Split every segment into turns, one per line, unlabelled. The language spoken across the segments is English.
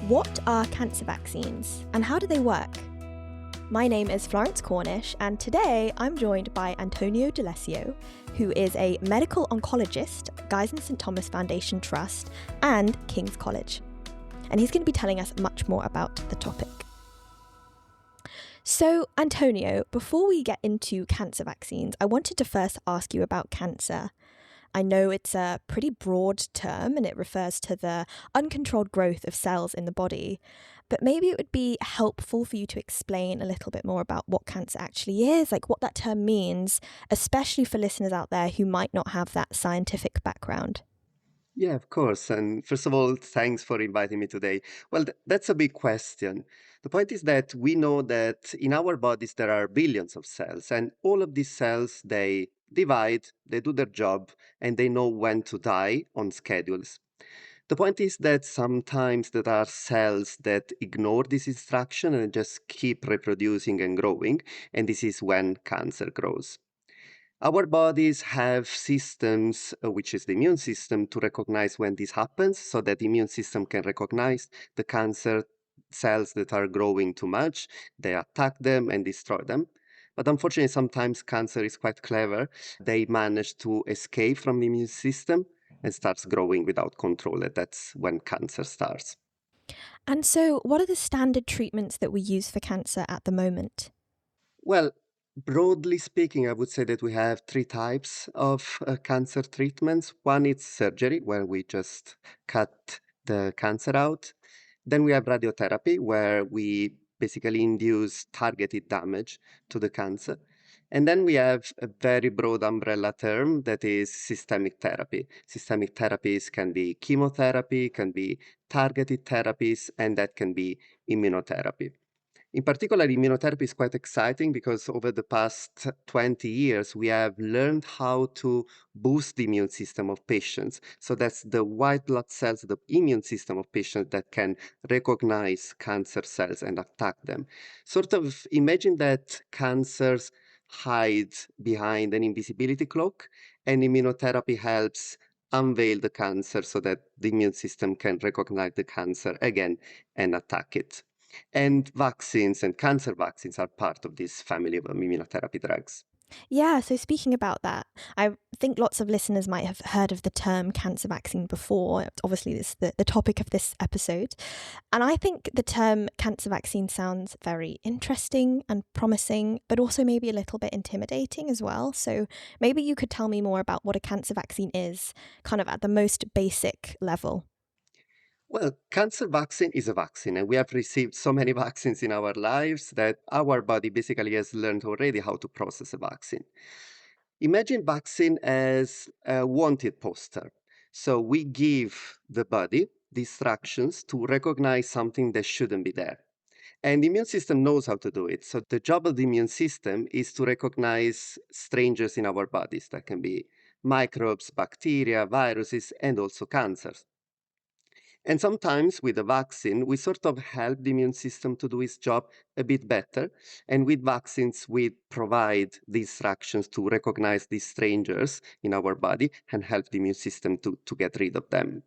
What are cancer vaccines and how do they work? My name is Florence Cornish, and today I'm joined by Antonio D'Alessio, who is a medical oncologist, Guy's and St Thomas Foundation Trust, and King's College. And he's going to be telling us much more about the topic. So, Antonio, before we get into cancer vaccines, I wanted to first ask you about cancer. I know it's a pretty broad term and it refers to the uncontrolled growth of cells in the body, but maybe it would be helpful for you to explain a little bit more about what cancer actually is, like what that term means, especially for listeners out there who might not have that scientific background.
Yeah, of course. And first of all, thanks for inviting me today. Well, that's a big question. The point is that we know that in our bodies there are billions of cells, and all of these cells, they divide, they do their job, and they know when to die on schedules. The point is that sometimes there are cells that ignore this instruction and just keep reproducing and growing, and this is when cancer grows. Our bodies have systems, which is the immune system, to recognize when this happens so that the immune system can recognize the cancer cells that are growing too much. They attack them and destroy them. But unfortunately, sometimes cancer is quite clever. They manage to escape from the immune system and starts growing without control. And that's when cancer starts.
And so, what are the standard treatments that we use for cancer at the moment?
Well, broadly speaking, I would say that we have three types of cancer treatments. One is surgery, where we just cut the cancer out. Then we have radiotherapy, where we basically induce targeted damage to the cancer. And then we have a very broad umbrella term that is systemic therapy. Systemic therapies can be chemotherapy, can be targeted therapies, and that can be immunotherapy. In particular, immunotherapy is quite exciting because over the past 20 years, we have learned how to boost the immune system of patients. So that's the white blood cells, the immune system of patients that can recognize cancer cells and attack them. Sort of imagine that cancers hide behind an invisibility cloak, and immunotherapy helps unveil the cancer so that the immune system can recognize the cancer again and attack it. And vaccines and cancer vaccines are part of this family of immunotherapy drugs.
Yeah, so speaking about that, I think lots of listeners might have heard of the term cancer vaccine before. Obviously, this is the topic of this episode. And I think the term cancer vaccine sounds very interesting and promising, but also maybe a little bit intimidating as well. So maybe you could tell me more about what a cancer vaccine is, kind of at the most basic level.
Well, cancer vaccine is a vaccine, and we have received so many vaccines in our lives that our body basically has learned already how to process a vaccine. Imagine vaccine as a wanted poster. So we give the body the instructions to recognize something that shouldn't be there. And the immune system knows how to do it. So the job of the immune system is to recognize strangers in our bodies. That can be microbes, bacteria, viruses, and also cancers. And sometimes with a vaccine, we sort of help the immune system to do its job a bit better. And with vaccines, we provide the instructions to recognize these strangers in our body and help the immune system to get rid of them.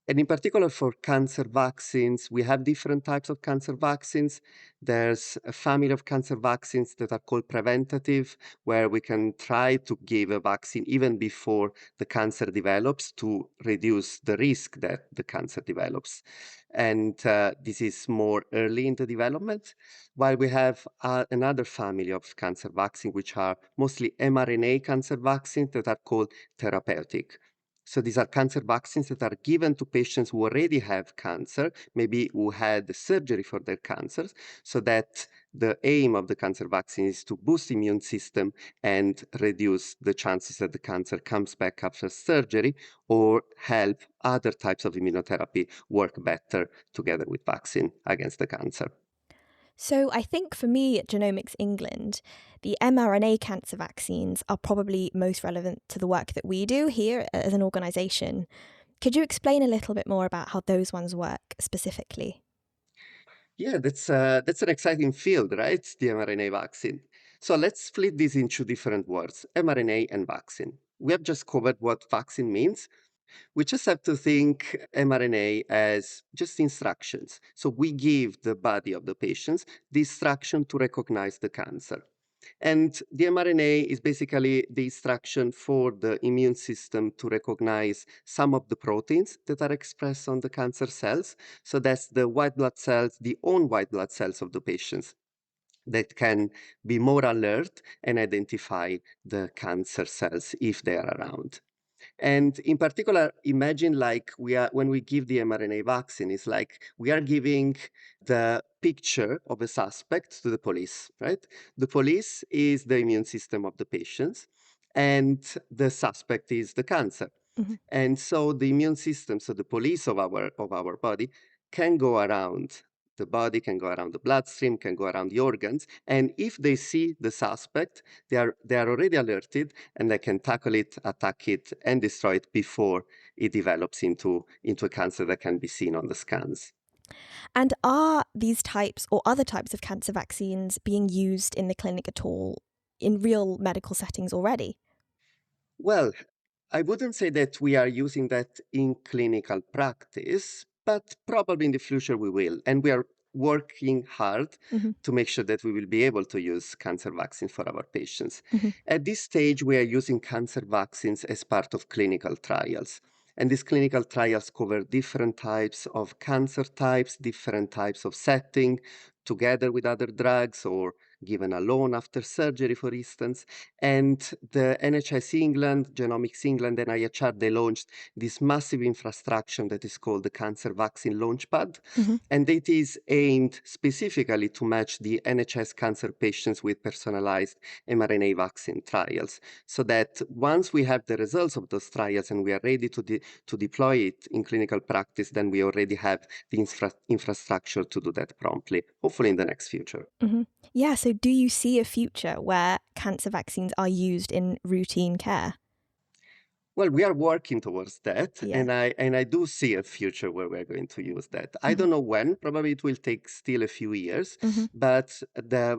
And in particular for cancer vaccines, we have different types of cancer vaccines. There's a family of cancer vaccines that are called preventative, where we can try to give a vaccine even before the cancer develops to reduce the risk that the cancer develops. And this is more early in the development, while we have another family of cancer vaccines, which are mostly mRNA cancer vaccines that are called therapeutic. So these are cancer vaccines that are given to patients who already have cancer, maybe who had surgery for their cancers, so that the aim of the cancer vaccine is to boost the immune system and reduce the chances that the cancer comes back after surgery, or help other types of immunotherapy work better together with vaccine against the cancer.
So I think for me at Genomics England, the mRNA cancer vaccines are probably most relevant to the work that we do here as an organisation. Could you explain a little bit more about how those ones work specifically?
Yeah, that's an exciting field, right? The mRNA vaccine. So let's split this into different words, mRNA and vaccine. We have just covered what vaccine means. We just have to think mRNA as just instructions. So we give the body of the patients the instruction to recognize the cancer. And the mRNA is basically the instruction for the immune system to recognize some of the proteins that are expressed on the cancer cells. So that's the white blood cells, the own white blood cells of the patients that can be more alert and identify the cancer cells if they are around. And in particular, imagine like when we give the mRNA vaccine, it's like we are giving the picture of a suspect to the police, right? The police is the immune system of the patients, and the suspect is the cancer.
Mhm.
And so the immune system, so the police of our body, can go around the body, can go around the bloodstream, can go around the organs. And if they see the suspect, they are already alerted, and they can tackle it, attack it, and destroy it before it develops into a cancer that can be seen on the scans.
And are these types or other types of cancer vaccines being used in the clinic at all in real medical settings already?
Well, I wouldn't say that we are using that in clinical practice, but probably in the future we will. And we are working hard
Mhm.
to make sure that we will be able to use cancer vaccines for our patients.
Mhm.
At this stage, we are using cancer vaccines as part of clinical trials. And these clinical trials cover different types of cancer types, different types of setting, together with other drugs or given alone after surgery, for instance. And the NHS England, Genomics England, and IHR, they launched this massive infrastructure that is called the Cancer Vaccine Launchpad.
Mhm.
And it is aimed specifically to match the NHS cancer patients with personalized mRNA vaccine trials, so that once we have the results of those trials and we are ready to deploy it in clinical practice, then we already have the infrastructure to do that promptly, hopefully in the next future.
Mhm. Yeah, so do you see a future where cancer vaccines are used in routine care?
Well, we are working towards that,
Yeah.
and I do see a future where we're going to use that. I
Mhm.
don't know when. Probably it will take still a few years.
Mhm.
But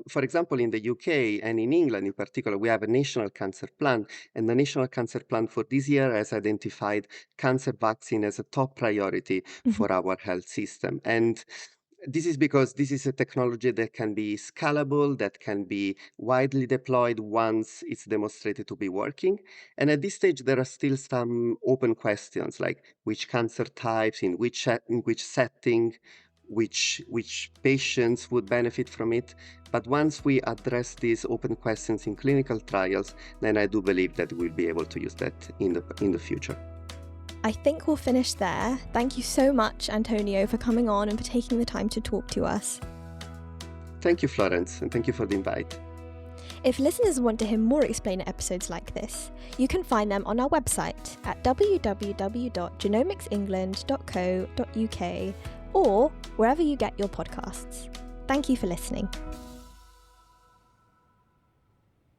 for example, in the UK and in England in particular, we have a national cancer plan, and the national cancer plan for this year has identified cancer vaccine as a top priority
Mhm.
for our health system. And this is because this is a technology that can be scalable, that can be widely deployed once it's demonstrated to be working. And at this stage, there are still some open questions, like which cancer types, in which setting, which patients would benefit from it. But once we address these open questions in clinical trials, then I do believe that we'll be able to use that in the future.
I think we'll finish there. Thank you so much, Antonio, for coming on and for taking the time to talk to us.
Thank you, Florence, and thank you for the invite.
If listeners want to hear more Explainer episodes like this, you can find them on our website at www.genomicsengland.co.uk or wherever you get your podcasts. Thank you for listening.